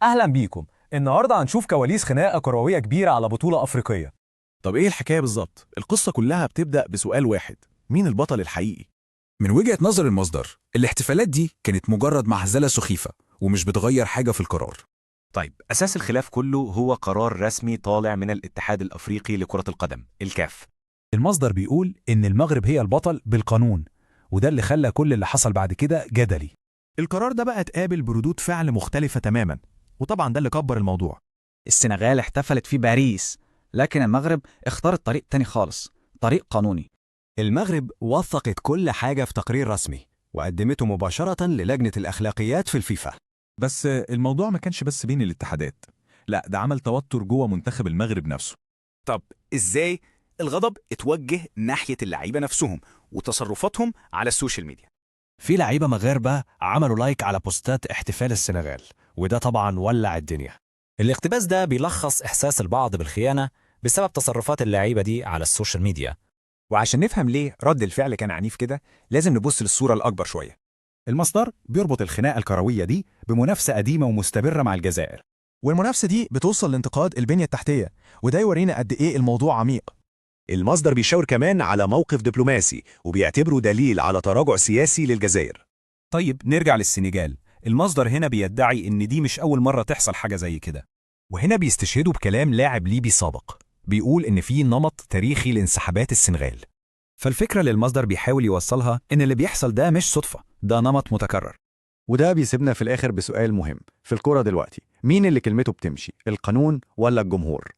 أهلا بيكم. النهاردة هنشوف كواليس خناقة كروية كبيرة على بطولة أفريقية. طب إيه الحكاية بالظبط؟ القصة كلها بتبدأ بسؤال واحد: مين البطل الحقيقي؟ من وجهة نظر المصدر، الاحتفالات دي كانت مجرد مهزلة سخيفة ومش بتغير حاجة في القرار. طيب، أساس الخلاف كله هو قرار رسمي طالع من الاتحاد الأفريقي لكرة القدم الكاف. المصدر بيقول إن المغرب هي البطل بالقانون، وده اللي خلى كل اللي حصل بعد كده جدلي. القرار ده بقى اتقابل بردود فعل مختلفة تماما، وطبعا ده اللي كبر الموضوع. السنغال احتفلت في باريس، لكن المغرب اختارت طريق تاني خالص، طريق قانوني. المغرب وثقت كل حاجة في تقرير رسمي وقدمته مباشرة للجنة الأخلاقيات في الفيفا. بس الموضوع ما كانش بس بين الاتحادات، لا ده عمل توتر جوه منتخب المغرب نفسه. طب إزاي الغضب اتوجه ناحية اللعيبة نفسهم وتصرفاتهم على السوشيال ميديا؟ في لعيبة مغاربة عملوا لايك على بوستات احتفال السنغال، وده طبعا ولع الدنيا. الاقتباس ده بيلخص إحساس البعض بالخيانة بسبب تصرفات اللعيبة دي على السوشيال ميديا. وعشان نفهم ليه رد الفعل كان عنيف كده، لازم نبص للصورة الأكبر شوية. المصدر بيربط الخناقة الكروية دي بمنافسة قديمة ومستمرة مع الجزائر، والمنافسة دي بتوصل لانتقاد البنية التحتية، وده يورينا قد إيه الموضوع عميق. المصدر بيشاور كمان على موقف دبلوماسي وبيعتبره دليل على تراجع سياسي للجزائر. طيب نرجع للسنغال. المصدر هنا بيدعي إن دي مش أول مرة تحصل حاجة زي كده، وهنا بيستشهدوا بكلام لاعب ليبي سابق بيقول إن في نمط تاريخي لانسحابات السنغال. فالفكرة اللي المصدر بيحاول يوصلها إن اللي بيحصل ده مش صدفة، ده نمط متكرر. وده بيسيبنا في الآخر بسؤال مهم في الكرة دلوقتي: مين اللي كلمته بتمشي، القانون ولا الجمهور؟